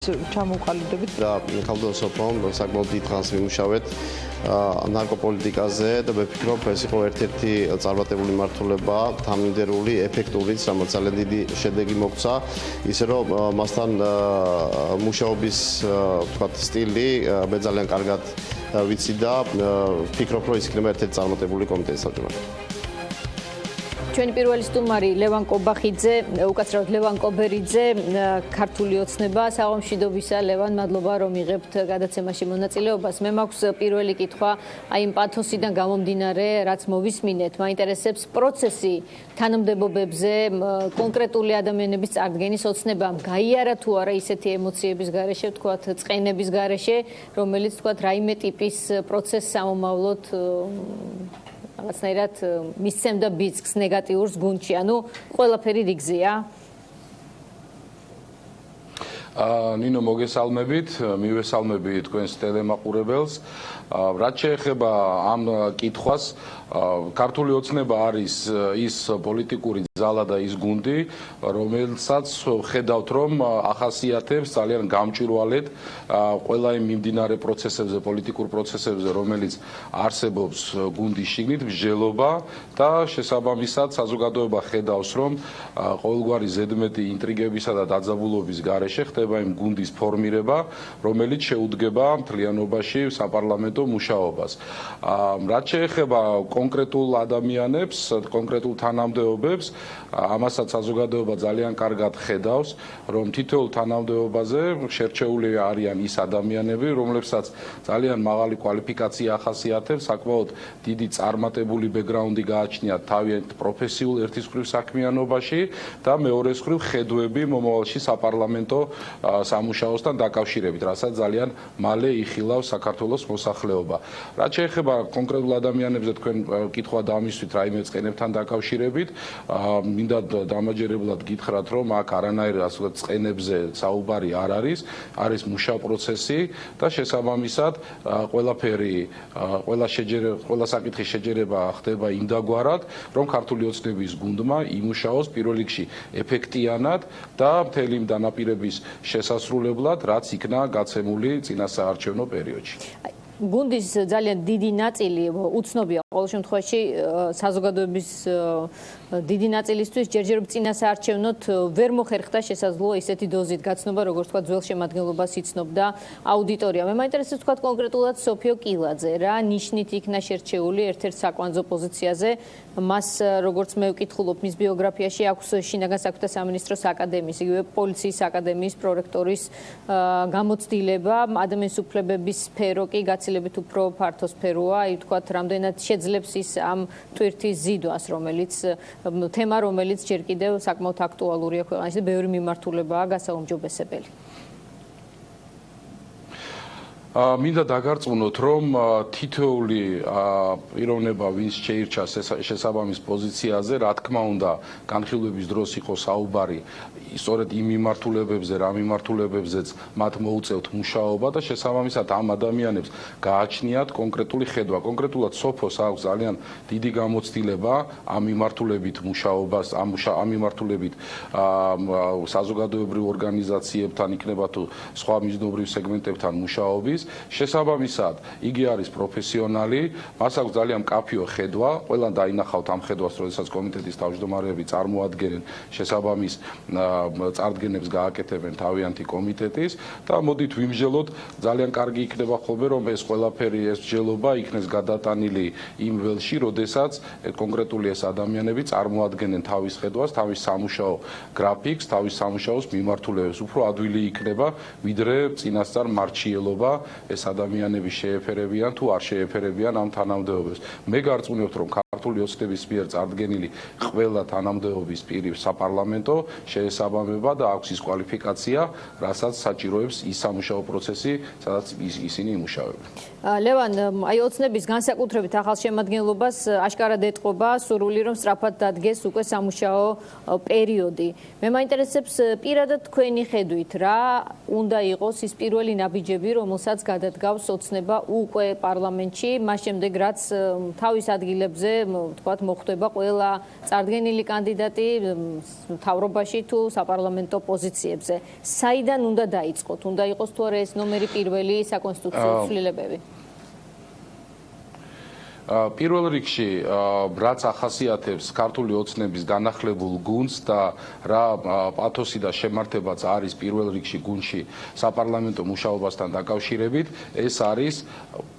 ჩამოყალიბდებით და ქალბატონ სოფრონ საკმაოდ დიდ ხანს ვიმუშავეთ ნარკოპოლიტიკაზე და მე ვფიქრობ ეს იყო ერთ-ერთი წარმატებული მართულება, თანმიმდევრული, ეფექტურიც, რამაც ძალიან დიდი შედეგი მოგვცა, ისე რომ მასთან მუშაობის ვთქვათ სტილი მე ძალიან კარგად ვიცი და ვფიქრობ რომ ის იქნება ერთ-ერთი წარმატებული კომიტეტის საბჭოები. ჩვენი პირველი სტუმარი ლევან კობახიძე, უკაცრავად ლევან კობერიძე, ქართული ოცნება, საღამოშიდობისა. ლევან, მადლობა რომ იღებთ გადაცემაში მონაწილეობას. მე მაქვს პირველი კითხვა, აი იმ პათოსიდან გამომდინარე, რაც მოვისმინეთ, მაინტერესებს პროცესი თანამდებობებზე, კონკრეტული ადამიანების წარდგენის ოცნებამ გაიარა თუ არა ისეთი ემოციების გარეშე, ვთქვათ, წყენების გარეშე, რომელიც ვთქვათ, რაიმე ტიპის პროცესს სამომავლოდ რაღაცნაირად მისცემდა ბიძგს ნეგატიურს გუნდში, ანუ ყველაფერი რიგზეა. ნინო მოგესალმებით, მივესალმები თქვენს ტელემაყურებელს. რაც შეეხება ამ კითხვას, ქართული ოცნება არის ის პოლიტიკური ძალა და ის გუნდი, რომელსაც ხედავთ რომ ახასიათებს ძალიან გამჭვირვალედ ყველა იმ მიმდინარე პროცესებზე, პოლიტიკურ პროცესებზე, რომელიც არსებობს გუნდის შიგნით, მსჯელობა და შესაბამისად საზოგადოება ხედავს რომ ყოველგვარი ზედმეტი ინტრიგებისა და დაძაბულობის გარეშე ხდება იმ გუნდის ფორმირება, რომელიც შეუდგება მთლიანობაში საპარლამენტო მუშაობას. რაც შეეხება კონკრეტულ ადამიანებს, კონკრეტულ თანამდებობებს, ამასაც საზოგადოება ძალიან კარგად ხედავს, რომ თითოეულ თანამდებობაზე შერჩეული არიან ის ადამიანები, რომლებსაც ძალიან მაღალი კვალიფიკაცია ახასიათებს, საკმაოდ დიდი წარმატებული ბექგრაუნდი გააჩნიათ თავიანთ პროფესიულ ერთის მხრივ საქმიანობაში და მეორეს მხრივ ხედვები მომავალში საპარლამენტო სამუშაოსთან დაკავშირებით, რასაც ძალიან მალე იხილავს საქართველოს მოსახლეობა. რაც შეეხება კონკრეტულ ადამიანებზე თქვენ კითხვა დამისვით რაიმე წყენებთან დაკავშირებით, მინდა დამაჯერებლად გითხრათ, რომ აქ არანაირ ასეთ წყენებზე საუბარი არ არის, არის მუშა პროცესი და შესაბამისად ყველაფერი, ყველა საკითხის შეჯერება ხდება იმდაგვარად, რომ ქართული ოცნების გუნდმა იმუშაოს პირველ რიგში ეფექტიანად და მთელი იმ დანაპირების შესასრულებლად, რაც იქნა გაცემული წინასაარჩევნო პერიოდში. გუნდის ძალიან დიდი ნაწილი უცნობია ყოველ შემთხვევაში საზოგადოების დიდი ნაწილისთვის ჯერჯერობით წინასაარჩევნოთ ვერ მოხერხდა შესაძლოა ისეთი დოზით გაცნობა, როგორც თქვა ძველ შემადგენლობას იცნობდა აუდიტორია. მე მაინტერესებს თქვა კონკრეტულად სოფიო კილაძე, რა ნიშნით იქნა შერჩეული ერთ-ერთ საკვანძო პოზიციაზე, მას როგორც მე ვკითხულობ მის ბიოგრაფიაში აქვს შინაგან საქმეთა სამინისტროს აკადემიის, იგივე პოლიციის აკადემიის პრორექტორის გამოცდილება, ადამიანის უფლებების სფერო კი გაცილებით უფრო ფართო სფეროა, აი ვთქვათ, რამდენად შეძლებს ის ამ ტვირთის ზიდვას, რომელიც თემა, რომელიც ჯერ კიდევ საკმაოდ აქტუალურია ქვეყანაში და ბევრი მიმართულებაა გასაუმჯობესებელი. მინდა დაგარწმუნოთ, რომ თითოეული პიროვნება, ვინც შეირჩა შესაბამის პოზიციაზე, რა თქმა უნდა, განხილვების დროს იყო საუბარი სწორედ იმ მიმართულებებზე, რა მიმართულებებზეც მათ მოუწევთ მუშაობა და შესაბამისად ამ ადამიანებს გააჩნიათ კონკრეტული ხედვა. კონკრეტულად სოფოს აქვს ძალიან დიდი გამოცდილება ამ მიმართულებით მუშაობას, ამ მიმართულებით საზოგადოებრივ ორგანიზაციებთან, იქნება თუ სხვა მიზნობრივ სეგმენტებთან მუშაობის. შესაბამისად, იგი არის პროფესიონალი, მას აქვს ძალიან მკაფიო ხედვა, ყველან დაინახავთ ამ ხედვას, როდესაც კომიტეტის თავმჯდომარეები წარმოადგენენ შესაბამის წარდგენებს გააკეთებენ თავიანთი კომიტეტის და მოდით ვიმსჯელოთ, ძალიან კარგი იქნება ხოლმე, რომ ეს ყველაფერი, ეს მსჯელობა იქნეს გადატანილი იმ ველში, როდესაც კონკრეტული ეს ადამიანები წარმოადგენენ თავის ხედვას, თავის სამუშაო გრაფიკს, თავის სამუშაოს მიმართულებებს. უფრო ადვილი იქნება, ვიდრე წინასწარ მარჩიელობა ეს ადამიანები შეეფერებიან თუ არ შეეფერებიან ამ თანამდებობებს. მე გარწმუნებთ, რომ ქართული ოცნების მიერ წარდგენილი ყველა თანამდებობის პირი საპარლამენტო შეესაბამება და აქვს ის კვალიფიკაცია, რასაც საჭიროებს ის სამუშაო პროცესი, სადაც ისინი იმუშავებენ. ლევან, აი ოცნების განსაკუთრებით ახალ შემადგენლობას აშკარად ეტყობა სურვილი, რომ სწრაფად დადგეს უკვე სამუშაო პერიოდი. მე მაინტერესებს პირადად თქვენი ხედვით, რა უნდა იყოს ის პირველი ნაბიჯები, რომელსაც სადაც გადადგავს ოცნება უკვე პარლამენტში, მას შემდეგ რაც თავის ადგილებზე, თქვათ, მოხვდება ყველა წარდგენილი კანდიდატი მთავრობაში თუ საპარლამენტო პოზიციებზე. საიდან უნდა დაიწყოთ? უნდა იყოს თუ არა ეს ნომერი პირველი საკონსტიტუციო ცვლილებები? პირველ რიგში რაც ახასიათებს ქართული ოცნების განახლებულ გუნდს და რა პათოსი და შემართებაც არის პირველ რიგში გუნდში საპარლამენტო მუშაობასთან დაკავშირებით, ეს არის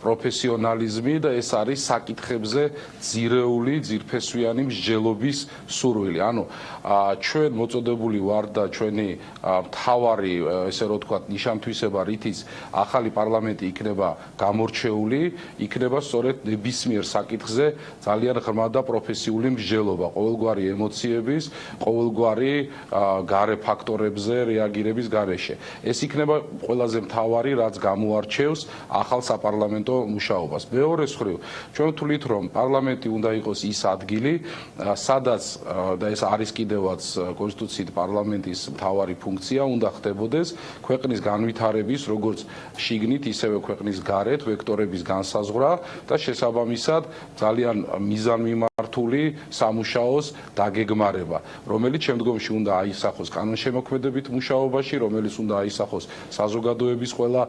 პროფესიონალიზმი და ეს არის საკითხებზე ძირეული, ძირფესვიანი მსჯელობის სურვილი. ანუ ჩვენ მოწოდებული ვართ და ჩვენი მთავარი, ესე რომ ვთქვათ, ნიშანთვისება, რითიც ახალი პარლამენტი იქნება გამორჩეული, იქნება სწორედ ნებისმიერ საკითხზე ძალიან ღრმა და პროფესიული მსჯელობა, ყოველგვარი ემოციების, ყოველგვარი გარე ფაქტორებზე რეაგირების გარეშე. ეს იქნება ყველაზე მთავარი, რაც გამოარჩევს ახალ საპარლამენტო მუშაობას. მეორე მხრივ, ჩვენ ვთვლით, რომ პარლამენტი უნდა იყოს ის ადგილი, სადაც და ეს არის კიდევაც კონსტიტუციით პარლამენტის მთავარი ფუნქცია, უნდა ხდებოდეს ქვეყნის განვითარების, როგორც შიგნით, ისევე ქვეყნის გარეთ ვექტორების განსაზღვრა და შესაბამისად ძალიან მიზანმიმართული სამუშაოს დაგეგმარება, რომელიც შემდგომში უნდა აისახოს კანონშემოქმედებით მუშაობაში, რომელიც უნდა აისახოს საზოგადოების ყველა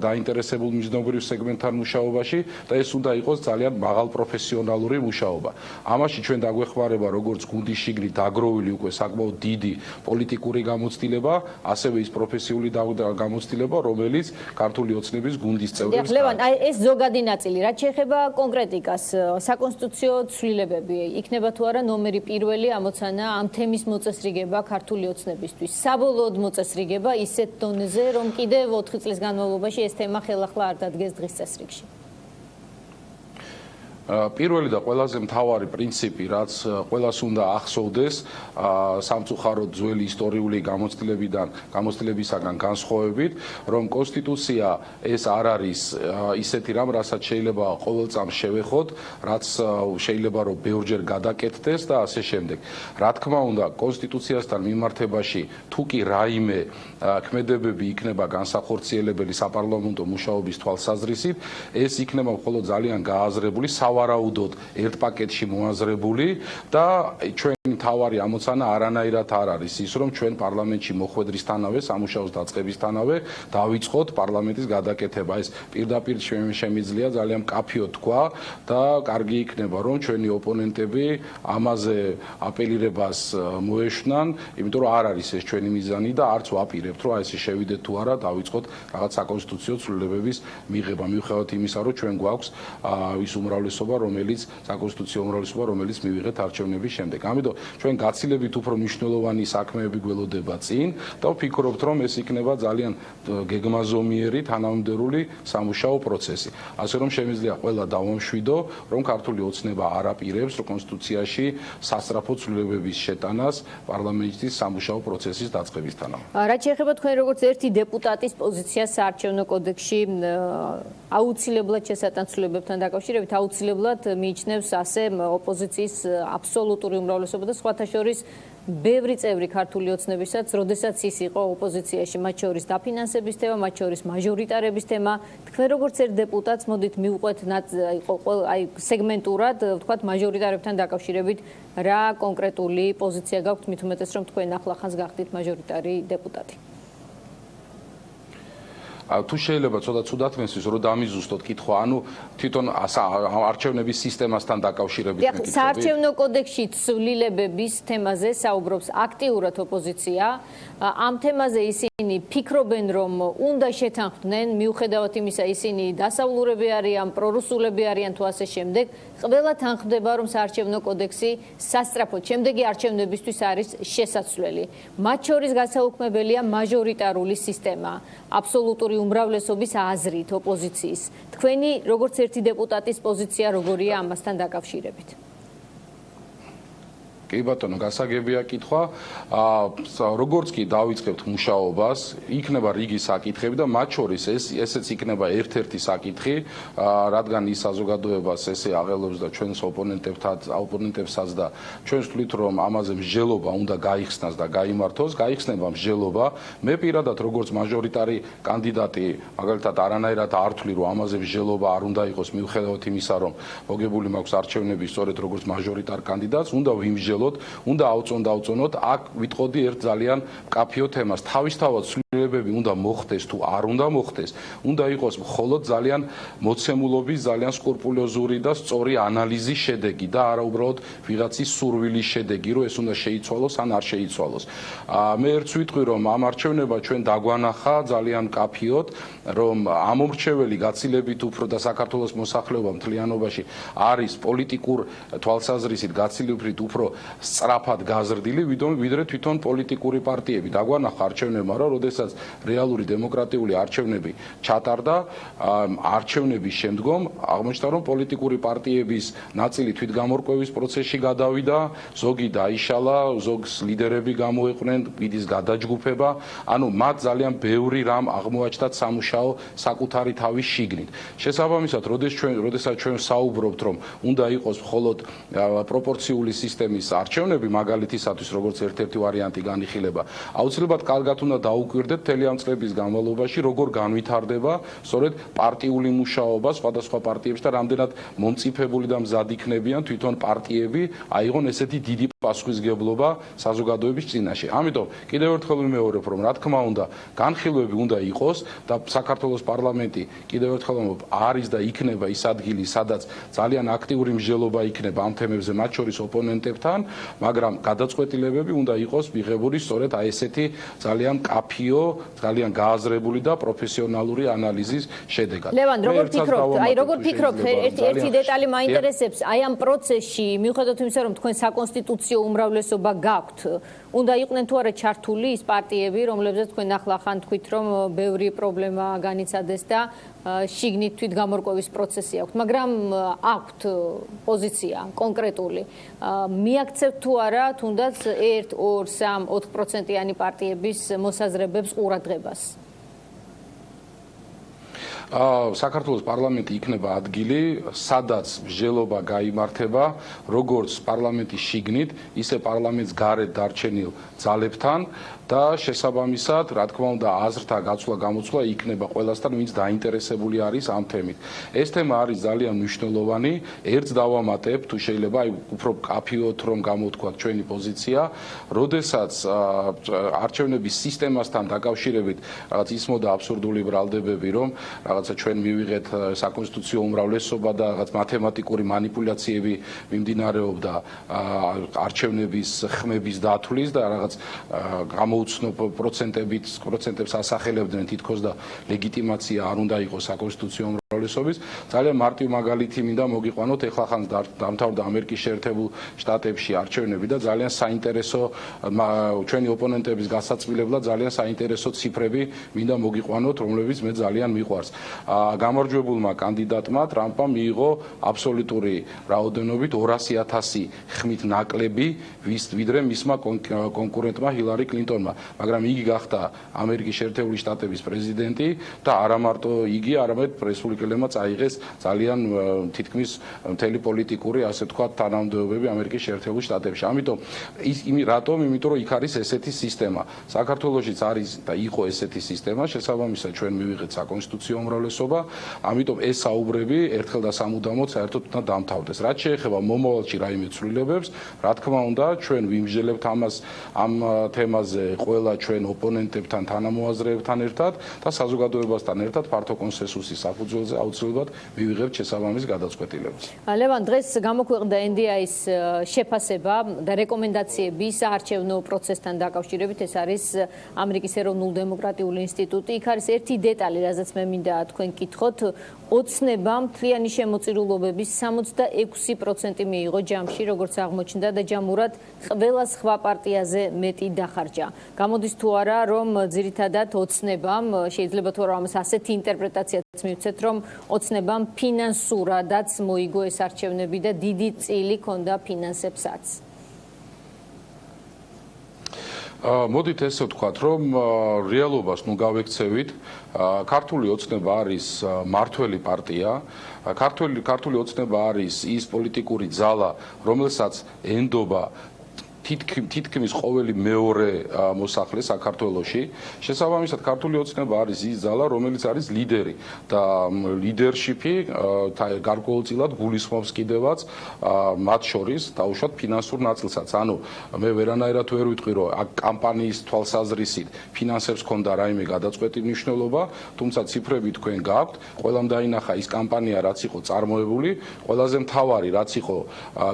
დაინტერესებულ მიზნობრივ სეგმენტთან მუშაობაში და ეს უნდა იყოს ძალიან მაღალპროფესიონალური მუშაობა. ამაში ჩვენ დაგვეხმარება როგორც გუნდის შიგნით დაგროვილი უკვე საკმაოდ დიდი პოლიტიკური გამოცდილება, ასევე ის პროფესიული გამოცდილება, რომელიც ქართული ოცნების გუნდის წევრებს ლევან, აი ეს ზოგადი ნაწილი, რაც შეეხება კონკრეტიკას, საკონსტიტუციო ცვლილებები, იქნება თუ არა ნომერი პირველი ამოცანა ამ თემის მოწესრიგება ქართული ოცნებისთვის. საბოლოოდ მოწესრიგება ისეთ დონეზე, რომ კიდევ 4 წლის განმავლობაში ეს თემა ხელახლა არ დადგეს დღის წესრიგში. პირველი და ყველაზე მთავარი პრინციპი, რაც ყველას უნდა ახსოვდეს, სამწუხაროდ ძველი ისტორიული გამოცდილებისაგან განსხვავებით, რომ კონსტიტუცია ეს არ არის ისეთი რამ, რასაც შეიძლება ყოველ წამს შევეხოთ, რაც შეიძლება რომ ბევრჯერ გადაკეთდეს და ასე შემდეგ. რა თქმა უნდა, კონსტიტუციასთან მიმართებაში თუ კი რაიმე ქმედებები იქნება განსახორციელებელი საპარლამენტო მუშაობის თვალსაზრისით, ეს იქნება მხოლოდ ძალიან გააზრებული, ვარაუდოდ ერთ პაკეტში მოაზრებული და ჩვენი მთავარი ამოცანა არანაირად არ არის ის, რომ ჩვენ პარლამენტში მოხვედრისთანავე, სამუშაოს დაწყებისთანავე დავიწყოთ პარლამენტის გადაკეთება. ეს პირდაპირ შემიძლია ძალიან მკაფიო თქვა და კარგი იქნება, რომ ჩვენი ოპონენტები ამაზე აპელირებას მოეშვნან, იმიტომ რომ არ არის ეს ჩვენი მიზანი და არც ვაპირებთ, რომ ესე შევიდეთ თუ არა, დავიწყოთ რაღაც საკონსტიტუციო ცვლილებების მიღება. მიუხედავად იმისა, რომ ჩვენ გვაქვს ის უმრავლესობა, რომელიც საკონსტიტუციო უმრავლესობა, რომელიც მივიღეთ არჩევნების შემდეგ. ამიტომ ჩვენ გაცილებით უფრო მნიშვნელოვანი საქმეები გველოდება წინ და ვფიქრობთ, რომ ეს იქნება ძალიან გეგმაზომიერი, თანამიმდევრული სამუშაო პროცესი. ასე რომ შემიძლია ყველა დავამშვიდო, რომ ქართული ოცნება არ აპირებს კონსტიტუციაში სასწრაფო ცვლილებების შეტანას პარლამენტის სამუშაო პროცესის დაწყებისთანავე. რაც შეეხება თქვენ როგორც ერთი დეპუტატის პოზიციას საარჩევნო კოდექსში, აუცილებლად შესატანცვლებებთან დაკავშირებით, აუცილებლად მიიჩნევს ასე ოპოზიციის აბსოლუტური უმრავლესობა და სხვათა შორის ბევრი წევრი ქართული ოცნებისაც, როდესაც ის იყო ოპოზიციაში, მათ შორის დაფინანსების თემა, მათ შორის მაჟორიტარების თემა. თქვენ როგორც ერთ დეპუტატს მოდით მივყვეთ აი სეგმენტურად, ვთქვათ, მაჟორიტარებთან დაკავშირებით, რა კონკრეტული პოზიცია გაქვთ, მით უმეტეს რომ თქვენ ახლახანს გახდით მაჟორიტარი დეპუტატი. თუ შეიძლება ცოტა ცუდად მესმის, რომ დამიზუსტოთ კითხვა, ანუ თვითონ არჩევნების სისტემასთან დაკავშირებით მეკითხები. საარჩევნო კოდექსში ცვლილებების თემაზე საუბრობს აქტიურად ოპოზიცია. ამ თემაზე ისინი ფიქრობენ, რომ უნდა შეთანხმდნენ, მიუხედავად იმისა, ისინი დასავლურები არიან, პრორუსულები არიან თუ ასე შემდეგ. ყველა თანხმდება, რომ საარჩევნო კოდექსი სასწრაფოდ შემდეგი არჩევნებისთვის არის შესაძლებელი. მათ შორის გასაუქმებელია მაჟორიტარული სისტემა, აბსოლუტური უმრავლესობის აზრით ოპოზიციის. თქვენი როგორც ერთი დეპუტატის პოზიცია როგორია ამასთან დაკავშირებით? კი ბატონო, გასაგებია კითხვა. როგორც კი დავიწყებთ მუშაობას, იქნება რიგი საკითხები და მათ შორის ესეც იქნება ერთ-ერთი საკითხი, რადგან ის საზოგადოებას ესე აღელვებს და ჩვენს ოპონენტებსაც და ჩვენს ვთვლით, რომ ამაზე მსჯელობა უნდა გაიხსნას და გაიმართოს, გაიხსნება მსჯელობა. მე პირადად როგორც მაჟორიტარი კანდიდატი, მაგალითად არანაირად არ ვთვლი, რომ ამაზე მსჯელობა არ უნდა იყოს მიუხედავად იმისა, რომ მოგებული მაქვს არჩევნები სწორედ როგორც მაჟორიტარ კანდიდატს, უნდა ვიმსჯელოთ, უნდა დავწონოთ, აქ ვიტყოდი ერთ ძალიან მკაფიო თემას. თავისთავად ცვლილებები უნდა მოხდეს თუ არ უნდა მოხდეს, უნდა იყოს მხოლოდ ძალიან მოცემულობის, ძალიან სკრუპულოზური და სწორი ანალიზის შედეგი და არა უბრალოდ ვიღაცის სურვილის შედეგი, რომ ეს უნდა შეიცვალოს ან არ შეიცვალოს. მე ერთს ვიტყვი, რომ ამ არჩევნებმა ჩვენ დაგვანახა ძალიან მკაფიოდ, რომ ამომრჩეველი გაცილებით უფრო და საქართველოს მოსახლეობა მთლიანობაში არის პოლიტიკურ თვალსაზრისით გაცილებით უფრო სწრაფად გაზრდილი, ვიდრე თვითონ პოლიტიკური პარტიები. დაგვანახა არჩევნებმა, რომ როდესაც რეალური დემოკრატიული არჩევნები ჩატარდა, არჩევნების შემდგომ აღმოჩნდა, რომ პოლიტიკური პარტიების ნაწილი თვითგამორკვევის პროცესში გადავიდა, ზოგი დაიშალა, ზოგს ლიდერები გამოიყვნენ, პირის გადაჯგუფება, ანუ მათ ძალიან ბევრი რამ აღმოაჩნდათ სამუშაო საკუთარი თავის შიგნით. შესაბამისად, როდესაც ჩვენ საუბრობთ, რომ უნდა იყოს მხოლოდ პროპორციული სისტემის არჩევნები, მაგალითისათვის, როგორც ერთ-ერთი ვარიანტი განიხილება, აუცილებლად კარგად უნდა დაუკვირდეთ მთელი ამ წლების განმავლობაში, როგორ განვითარდება სწორედ პარტიული მუშაობა სხვადასხვა პარტიებში და რამდენად მომწიფებული და მზად იქნებიან თვითონ პარტიები აიღონ ესეთი დიდი პასუხისმგებლობა საზოგადოების წინაშე. ამიტომ კიდევ ერთხელ ვიმეორებ, რომ რა თქმა უნდა, განხილვები უნდა იყოს და საქართველოს პარლამენტი კიდევ ერთხელ არის და იქნება ის ადგილი, სადაც ძალიან აქტიური მსჯელობა იქნება ამ თემებზე, მათ შორის ოპონენტებთან, მაგრამ გადაწყვეტილებები უნდა იყოს მიღებული სწორედ აი ესეთი ძალიან მკაფიო, ძალიან გააზრებული და პროფესიონალური ანალიზის შედეგად. ლევან, როგორ ფიქრობთ, ერთი დეტალი მაინტერესებს, აი ამ პროცესში, მიუხედავად იმისა, რომ თქვენ საკონსტიტუციო უმრავლესობა გაქვთ, უნდა იყვნენ თუ არა ჩართული ის პარტიები, რომლებზეც თქვენ ახლახან თქვით, რომ ბევრი პრობლემა განიცადეს და შიგნით თვითგამორკვევის პროცესი აქვთ, მაგრამ აქვთ პოზიცია კონკრეტული. მიაქცევთ თუ არა თუნდაც 1, 2, 3, 4%-იანი პარტიების მოსაზრებებს ყურადღებას? საქართველოს პარლამენტი იქნება ადგილი, სადაც მსჯელობა გაიმართება, როგორც პარლამენტის შიგნით, ისე პარლამენტის გარეთ დარჩენილ ძალებთან და შესაბამისად, რა თქმა უნდა, აზრთა გაცვლა-გამოცვლა იქნება ყველასთან, ვინც დაინტერესებული არის ამ თემით. ეს თემა არის ძალიან მნიშვნელოვანი, ერთს დავამატებ, თუ შეიძლება, აი უფრო მკაფიოდ რომ გამოვთქვათ ჩვენი პოზიცია, როდესაც არჩევნების სისტემასთან დაკავშირებით რაღაც ისმოდა აბსურდული ბრალდებები, რომ რაღაცა ჩვენ მივიღეთ საკონსტიტუციო უმრავლესობა და რაღაც მათემატიკური манипуляციები მიმდინარეობდა არჩევნების ხმების დათვლის და რაღაც გამოუცნობ პროცენტებს ასახელებდნენ თითქოს და ლეგიტიმაცია არ უნდა იყოს საკონსტიტუციო უმრავლესობის. ძალიან მარტივ მაგალითი მინდა მოგიყვანოთ, ეხლა ხან დამთავრდა ამერიკის შეერთებულ შტატებში არჩევნები და ძალიან საინტერესო ჩვენი ოპონენტების გასაწმილებლად ძალიან საინტერესო ციფრები მინდა მოგიყვანოთ, რომლებიც მე ძალიან მიყვარს. გამარჯვებულმა კანდიდატმა ტრამპმა მიიღო აბსოლუტური რაოდენობით 200,000 ხმით ნაკლები, ვიდრე მისმა კონკურენტმა ჰილარი კლინტონმა, მაგრამ იგი გახდა ამერიკის შეერთებული შტატების პრეზიდენტი და არა მარტო იგი, არამედ რესპუბლიკელებმა წაიღეს ძალიან თითქმის მთელი პოლიტიკური, ასე ვთქვათ, თანამდებობები ამერიკის შეერთებულ შტატებში. ამიტომ რატომ? იმიტომ რომ იქ არის ესეთი სისტემა. საქართველოშიც არის და იყო ესეთი სისტემა, შესაბამისად ჩვენ მივიღეთ საკონსტიტუციო უმრავლესობა, ამიტომ ეს საუბრები ერთხელ და სამუდამოდ საერთოდ უნდა დამთავრდეს. რაც შეეხება მომავალში რაიმე ცვლილებებს, რა თქმა უნდა, ჩვენ ვიმსჯელებთ ამას ამ თემაზე ყველა ჩვენ ოპონენტებთან, თანამოაზრეებთან ერთად და საზოგადოებასთან ერთად ფართო კონსენსუსის საფუძველზე აუცილებლად მივიღებთ შესაბამის გადაწყვეტილებას. ლევან, დღეს გამოქვეყნდა NDI-ის შეფასება და რეკომენდაციები საარჩევნო პროცესთან დაკავშირებით. ეს არის ამერიკის ეროვნულ დემოკრატიული ინსტიტუტი. იქ არის ერთი დეტალი, რაზეც მე მინდა თქვენ კითხოთ. ოცნება მთლიანი შემოწირულობების 66% მიიღო ჯამში, როგორც აღმოჩნდა და ჯამურად ყველა სხვა პარტიაზე მეტი დახარჯა. გამოდის თუ არა, რომ ძირითადად ოცნებამ, შეიძლება თუ არა ამას ასეთი ინტერპრეტაციაც მივცეთ, რომ ოცნებამ ფინანსურადაც მოიგო ეს არჩევნები და დიდი წილი ჰქონდა ფინანსებსაც. მოდით ესე ვთქვათ, რომ რეალობას ნუ გავექცევით. ქართული ოცნება არის მართველი პარტია. ქართული ოცნება არის ის პოლიტიკური ძალა, რომელსაც ენდობა თითქმის ყოველი მეორე მოსახლე საქართველოში. შესაბამისად, ქართული ოცნება არის ის ძალა, რომელიც არის ლიდერი და ლიდერშიპი გარკვეულწილად გულისხმობს კიდევაც მათ შორის დაუშვათ ფინანსურ ნაწილსაც. ანუ მე ვერანაირად ვერ ვიტყვი, რომ აქ კამპანიის თვალსაზრისით ფინანსებს ჰქონდა რაიმე გადაწყვეტი მნიშვნელობა, თუმცა ციფრები თქვენ გაქვთ, ყველამ დაინახა ის კამპანია, რაც იყო წარმოებული, ყველაზე მთავარი, რაც იყო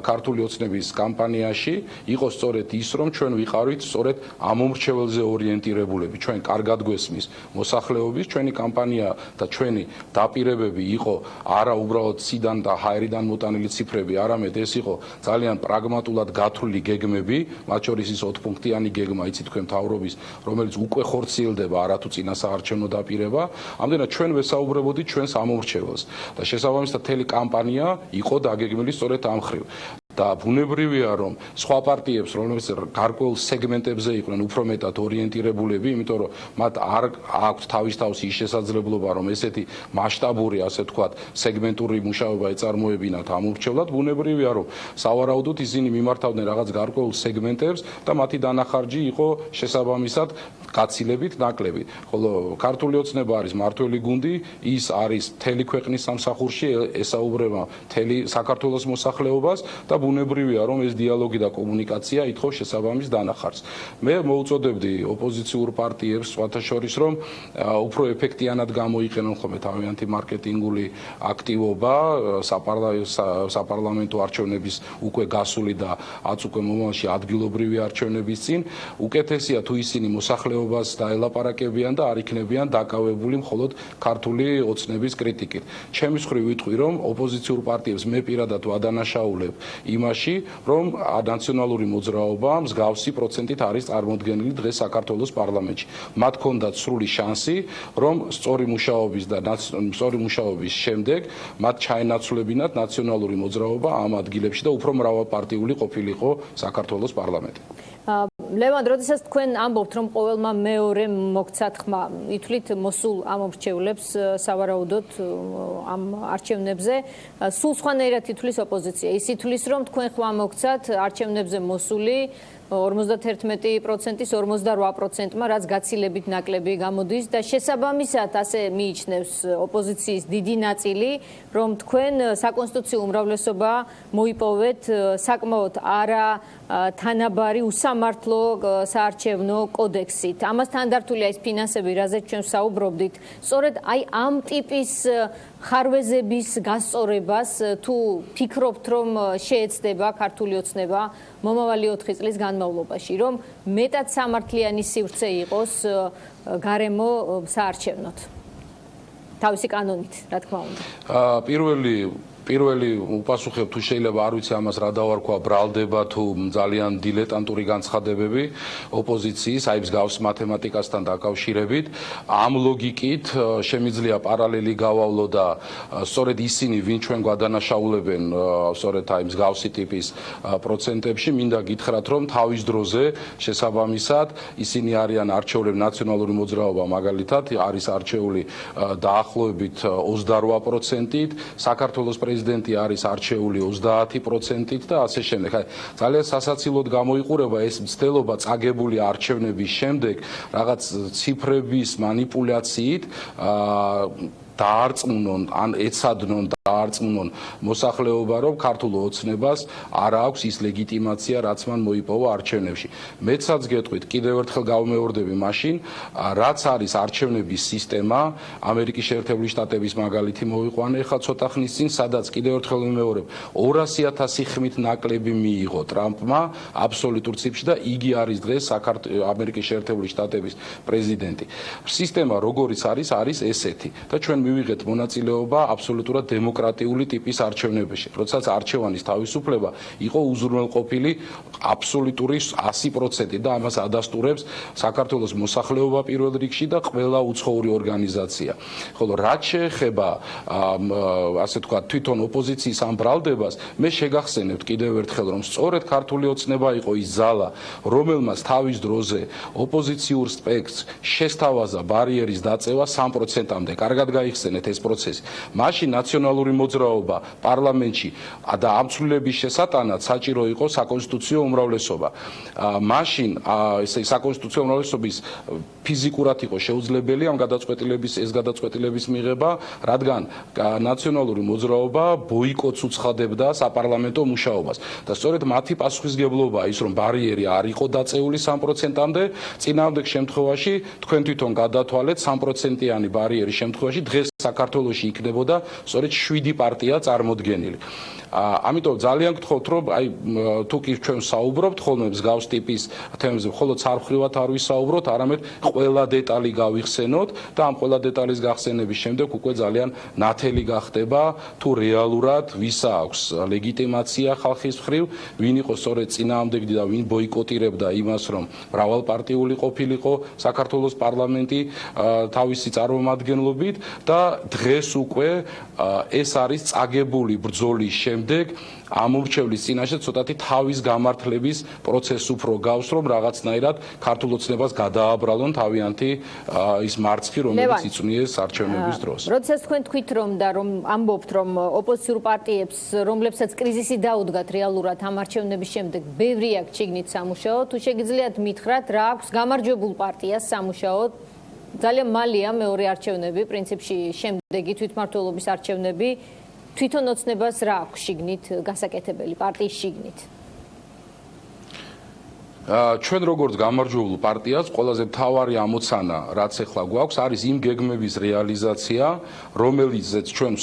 ქართული ოცნების კამპანიაში, იყო სწორედ ის, რომ ჩვენ ვიყავით სწორედ ამომრჩეველზე ორიენტირებულები. ჩვენ კარგად გვესმის მოსახლეობის, ჩვენი კამპანია და ჩვენი დაპირებები იყო არა უბრალოდ სიდან და ჰაერიდან მოტანილი ციფრები, არამედ ეს იყო ძალიან პრაგმატულად გათვლილი გეგმები, მათ შორის ის 4 პუნქტიანი გეგმა, იცით თქვენ მთავრობის, რომელიც უკვე ხორციელდება არათუ წინასაარჩევნო დაპირება. ამდენად ჩვენ ვესაუბრებოდით ჩვენს ამომრჩეველს და შესაბამისად მთელი კამპანია იყო დაგეგმილი სწორედ ამ მხრივ. და ბუნებრივია, რომ სხვა პარტიებს, რომლებიც გარკვეულ სეგმენტებზე იყვნენ უფრო მეტად ორიენტირებულები, იმიტომ რომ მათ არ აქვთ თავის-თავისი ის შესაძლებლობა, რომ ესეთი მასშტაბური, ასე ვთქვათ, სეგმენტური მუშაობა ეწარმოებინათ ამორჩევლად, ბუნებრივია, რომ სავარაუდოდ ისინი მიმართავდნენ რაღაც გარკვეულ სეგმენტებს და მათი დანახარჯი იყო შესაბამისად გაცილებით ნაკლები. ხოლო ქართული ოცნება არის მართველი გუნდი, ის არის მთელი ქვეყნის სამსახურში, ესაუბრება მთელი საქართველოს მოსახლეობას და ბუნებრივია, რომ ეს დიალოგი და კომუნიკაცია ითხოვს შესაბამის დანახარჯს. მე მოუწოდებდი ოპოზიციურ პარტიებს სხვათა შორის, რომ უფრო ეფექტიანად გამოიყენონ ხოლმე თავიანთი მარკეტინგული აქტივობა საპარლამენტო არჩევნების უკვე გასული და აც უკვე მომავალში ადგილობრივი არჩევნების წინ, უკეთესია თუ ისინი მოსახლეობას დაელაპარაკებიან და არ იქნებიან დაკავებული მხოლოდ ქართული ოცნების კრიტიკით. ჩემი მხრივ ვიტყვი, რომ ოპოზიციურ პარტიებს მე პირადად ვადანაშაულებ იმაში, რომ ნაციონალური მოძრაობა მსგავსი პროცენტით არის წარმოდგენილი დღეს საქართველოს პარლამენტში. მათ ჰქონდათ სრული შანსი, რომ სწორი მუშაობის შემდეგ მათ ჩაენაცვლებინათ ნაციონალური მოძრაობა ამ ადგილებში და უფრო მრავალპარტიული ყოფილიყო საქართველოს პარლამენტი. ლევან, როდესაც თქვენ ამბობთ, რომ ყოველმა მეორე მოგცათ ხმა, ითვლით მოსულ ამომრჩევლებს სავარაუდოდ ამ არჩევნებზე, სულ სხვანაირად ითვლის ოპოზიცია. ის ითვლის, რომ თქვენ ხმა მოგცათ არჩევნებზე მოსული 51%-ის 48%-მა, რაც გაცილებით ნაკლები გამოდის და შესაბამისად ასე მიიჩნევს ოპოზიციის დიდი ნაწილი, რომ თქვენ საკონსტიტუციო უმრავლესობა მოიპოვეთ საკმაოდ არა თანაბარი უსამართლო საარჩევნო კოდექსით. ამასთან დართულია ის ფინანსები, რაზეც ჩვენ საუბრობდით. სწორედ აი ამ ტიპის ხარვეზების გასწორებას თუ ფიქრობთ, რომ შეეცდება ქართული ოცნება მომავალი 4 წლის განმავლობაში, რომ მეტად სამართლიანი სივრცე იყოს გარემო საარჩევნოთ. თავისი კანონით, რა თქმა უნდა. პირველი უპასუხებ თუ შეიძლება არ ვიცი ამას რა დავარქვა ბრალდება თუ ძალიან დილეტანტური განცხადებები ოპოზიციის აი მსგავს მათემატიკასთან დაკავშირებით ამ ლოგიკით შემიძლია პარალელი გავავლო და სწორედ ისინი ვინ ჩვენ გვადანაშაულებენ სწორედ აი მსგავსი ტიპის პროცენტებში მინდა გითხრათ რომ თავის დროზე შესაბამისად ისინი არიან არჩეულები ნაციონალური მოძრაობა მაგალითად არის არჩეული დაახლოებით 28%-ით საქართველოს პრეზიდენტი არის არჩეული 30%-ით და ასე შემდეგ. ძალიან სასაცილოდ გამოიყურება ეს მცდელობა წაგებული არჩევნების შემდეგ რაღაც ციფრების манипуляციით დაარწმუნონ ან ეცადნონ დაარწმუნონ მოსახლეობა რომ ქართულ ოცნებას არ აქვს ის ლეგიტიმაცია რაც მან მოიპოვა არჩევნებში. მეცაც გეტყვით კიდევ ერთხელ გავმეორდები მაშინ რაც არის არჩევნების სისტემა ამერიკის შეერთებული შტატების მაგალითი მოვიყვანე ხა ცოტა ხნის წინ სადაც კიდევ ერთხელ ვიმეორებ 200,000 ხმით ნაკლები მიიღო ტრამპმა აბსოლუტურ ციფრში და იგი არის დღეს ამერიკის შეერთებული შტატების პრეზიდენტი. სისტემა როგორიც არის ესეთი და ჩვენ მივიღეთ მონაწილეობა აბსოლუტურად დემოკრატიული ტიპის არჩევნებაში, როდესაც არჩევანის თავისუფლება იყო უზრუნველყოფილი აბსოლუტური 100% და ამას ადასტურებს საქართველოს მოსახლეობა პირველ რიგში და ყველა უცხოური ორგანიზაცია. ხოლო რაც შეეხება ასე თქვა თვითონ ოპოზიციის ამ ბრალდებას, მე შეგახსენებთ კიდევ ერთხელ, რომ სწორედ ქართული ოცნება იყო ის ზალა, რომელმაც თავის დროზე ოპოზიციურ სპექტრს შესთავაზა ბარიერის დაწევა 3%-მდე. კარგად გაიხსენეთ ეს პროცესი. მაშინ ნაციონალური მოძრაობა პარლამენტში და ამ ცვლილების შესატანად საჭირო იყო საკონსტიტუციო უმრავლესობა. მაშინ ესე საკონსტიტუციო უმრავლესობის ფიზიკურად იყო შეუძლებელი ამ გადაწყვეტილების მიღება, რადგან ნაციონალური მოძრაობა ბოიკოტს უცხადებდა საპარლამენტო მუშაობას. და სწორედ მათი პასუხისგებლობაა ის, რომ ბარიერი არ იყო დაწეული 3%-მდე, წინააღმდეგ შემთხვევაში თქვენ თვითონ გადათვალეთ 3%-იანი ბარიერის შემთხვევაში დღეს საქართველოში იქნებოდა სწორედ 7 პარტია წარმოდგენილი. ამიტომ ძალიან გთხოვთ, რომ თუ კი ჩვენ საუბრობთ ხოლმე მსგავს ტიპის თემებზე, მხოლოდ ცარხვრივად არ ვისაუბროთ, არამედ ყველა დეტალი გავიხსენოთ და ამ ყველა დეტალის გახსენების შემდეგ უკვე ძალიან ნათელი გახდება თუ რეალურად ვის აქვს ლეგიტიმაცია ხალხის მხრივ, ვინ იყო სწორედ წინააღმდეგი და ვინ ბოიკოტირებდა იმას, რომ მრავალპარტიული ყოფილიყო საქართველოს პარლამენტი თავისი წარმომადგენლობით და დღეს უკვე ეს არის წაგებული ბრძოლის შემდეგ ამორჩევლის წინაშე ცოტათი თავის გამართლების პროცესს უფრო გავს, რომ რაღაცნაირად ქართულ ოცნებას გადააბრალონ თავიანთი ის მარცხი, რომელიც იწვნიეს არჩევნების დროს. როდესაც თქვენ თქვით რომ ამბობთ, რომ ოპოზიციურ პარტიებს, რომლებსაც კრიზისი დაუდგათ რეალურად ამ არჩევნების შემდეგ, ბევრი აქვს შიგნით სამუშაო, თუ შეგიძლიათ მითხრათ, რა აქვს გამარჯვებულ პარტიას სამუშაო? ძალიან მალეა მეორე არჩევნები, პრინციპში შემდეგი თვითმმართველობის არჩევნები. თვითონ ოცნებას რა აქვს შიგნით გასაკეთებელი პარტიის შიგნით? ჩვენ როგორც გამარჯვებულ პარტიას ყველაზე მთავარი ამოცანა, რაც ახლა გვაქვს, არის იმ გეგმების რეალიზაცია, რომელზეც ჩვენ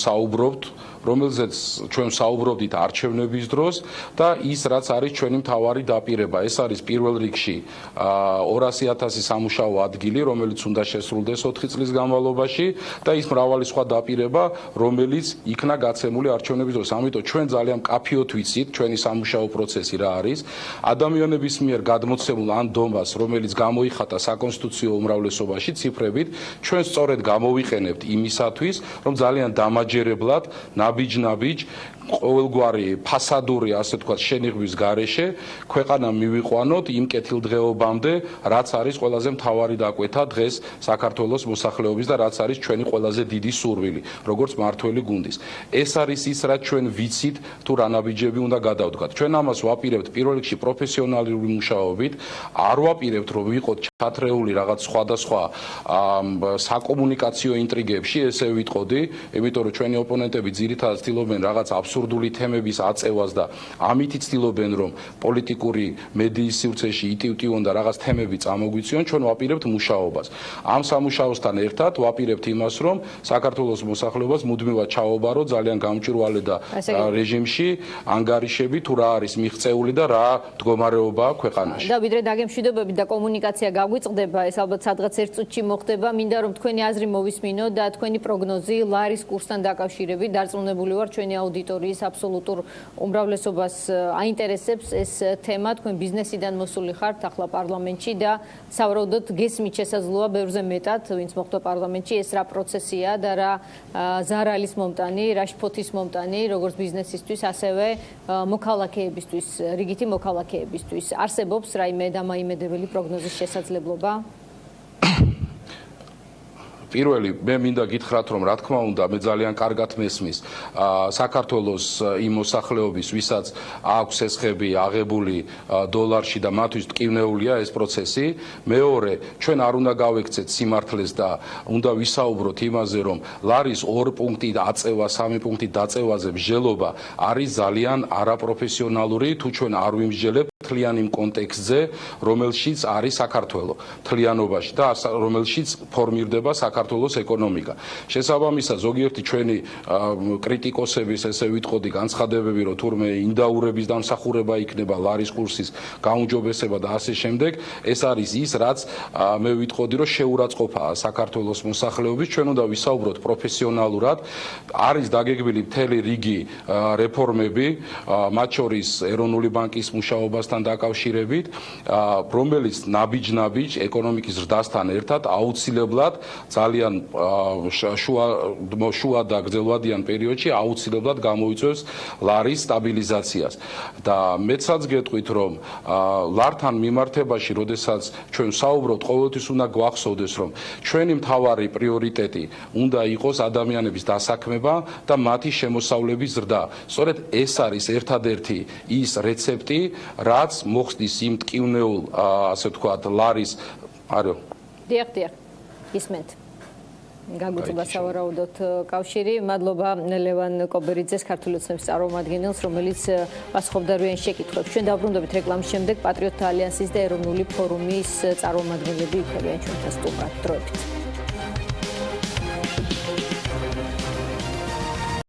საუბრობდით არჩევნების დროს და ის რაც არის ჩვენი მთავარი დაპირება. ეს არის პირველ რიგში 200,000 სამუშაო ადგილი, რომელიც უნდა შესრულდეს 4 წლის განმავლობაში და ის მრავალი სხვა დაპირება, რომელიც იქნა გაცემული არჩევნების დროს. ამიტომ ჩვენ ძალიან მკაფიოდ ვიცით ჩვენი სამუშაო პროცესი რა არის. ადამიანების მიერ გადმოცემულ ამ დომას, რომელიც გამოიხატა საკონსტიტუციო უმრავლესობაში ციფრებით, ჩვენ სწორედ გამოვიყენებთ იმისათვის, რომ ძალიან დამაჯერებლად ნაბიჯ ყოველგვარი ფასადური, ასე ვთქვათ, შენიღბვის გარეშე ქვეყანა მივიყვანოთ იმ კეთილდღეობამდე, რაც არის ყველაზე მთავარი დაკვეთა დღეს საქართველოს მოსახლეობის და რაც არის ჩვენი ყველაზე დიდი სურვილი, როგორც მართველი გუნდის. ეს არის ის, რაც ჩვენ ვიცით, თუ რა ნაბიჯები უნდა გადავდგათ. ჩვენ ამას ვაპირებთ პირველ რიგში პროფესიონალური მუშაობით, არ ვაპირებთ, რომ ვიყოთ ჩათრეული რაღაც სხვადასხვა საკომუნიკაციო ინტრიგებში, ესე ვიტყოდი, იმიტომ რომ ჩვენი ოპონენტები ძირითადად ცდილობენ რაღაც აბსურდული თემების აწევას და ამით ცდილობენ, რომ პოლიტიკური მედიის სივრცეში იტივტივონ და რაღაც თემები წამოგვიწიონ, ჩვენ ვაპირებთ მუშაობას. ამ სამუშაოსთან ერთად ვაპირებთ იმას, რომ საქართველოს მოსახლეობას მუდმივად ჩაობარო ძალიან გამჭვირვალე და რეჟიმში ანგარიშები თუ რა არის მიღწეული და რა მდგომარეობაა ქვეყანაში. და ვიდრე დაგემშვიდობებით და კომუნიკაცია გაგვიწყდება, ეს ალბათ სადღაც 1 წუთში მოხდება, მინდა რომ თქვენი აზრი მოვისმინო და თქვენი პროგნოზი ლარის კურსთან დაკავშირებით დარწმუნებული ვარ ჩვენი აუდიტორიის აბსოლუტურ უმრავლესობას აინტერესებს ეს თემა. თქვენ ბიზნესიდან მოსული ხართ ახლა პარლამენტში და სავარაუდოდ გესმით შესაძლოა ბევრზე მეტად, ვინც მოხვდა პარლამენტში, ეს რა პროცესია და რა ზარალის მომტანი, რა შფოთის მომტანი, როგორც ბიზნესისთვის, ასევე მოქალაქეებისთვის, რიგითი მოქალაქეებისთვის. არსებობს რაიმე დამაიმედებელი პროგნოზის შესაძლებლობა? პირველი, მე მინდა გითხრათ, რომ რა თქმა უნდა, მე ძალიან კარგად მესმის საქართველოს იმ მოსახლეობის, ვისაც აქვს ესხები აღებული დოლარში და მათთვის ტკივნეულია ეს პროცესი. მეორე, ჩვენ არ უნდა გავექცეთ სიმართლეს და უნდა ვისაუბროთ იმაზე, რომ ლარის 2 პუნქტი აწევა, 3 პუნქტი დაწევაზე მსჯელობა არის ძალიან არაპროფესიონალური, თუ ჩვენ არ ვიმსჯელებთ მთლიან იმ კონტექსტზე, რომელშიც არის საქართველო, მთლიანობაში და რომელშიც ფორმირდება საქართველო. საქართველოს ეკონომიკა. შესაბამისად, ზოგიერთი ჩვენი კრიტიკოსების ესე ვიტყოდი განცხადებები, რომ თურმე ინდაურების დამსახურება იქნება ლარის კურსის გაუმჯობესება და ასე შემდეგ, ეს არის ის, რაც მე ვიტყოდი, რომ შეურაცხყოფაა საქართველოს მოსახლეობის. ჩვენ უნდა ვისაუბროთ პროფესიონალურად. არის დაგეგმილი მთელი რიგი რეფორმები, მათ შორის ეროვნული ბანკის მუშაობასთან დაკავშირებით, რომელიც ნაბიჯ-ნაბიჯ ეკონომიკის ზრდასთან ერთად აუცილებლად ძალიან შუა და გრძელვადიან პერიოდში აუცილებლად გამოიწვევს ლარის სტაბილიზაციას. და მეცაც გეტყვით, რომ ლართან მიმართებაში, როდესაც ჩვენ საუბრობთ, ყოველთვის უნდა გვახსოვდეს, რომ ჩვენი მთავარი პრიორიტეტი უნდა იყოს ადამიანების დასაქმება და მათი შემოსავლების ზრდა. სწორედ ეს არის ერთადერთი ის რეცეპტი, რაც მოხდის იმ ტკივნეულ, ასე ვთქვათ, ლარის დიახ, ისმენთ. გაგვიწება სავარაუდოდ კავშირი. მადლობა ლევან კობერიძეს, ქართული ოცნების წარმომადგენელს, რომელიც პასუხობდა რუენ შეკითხვებს. ჩვენ დავბრუნდებით რეკლამის შემდეგ პატრიოტთა ალიანსის და ეროვნული ფორუმის წარმომადგენლები იქნებიან ჩვენთან სტუმრად. დროებით.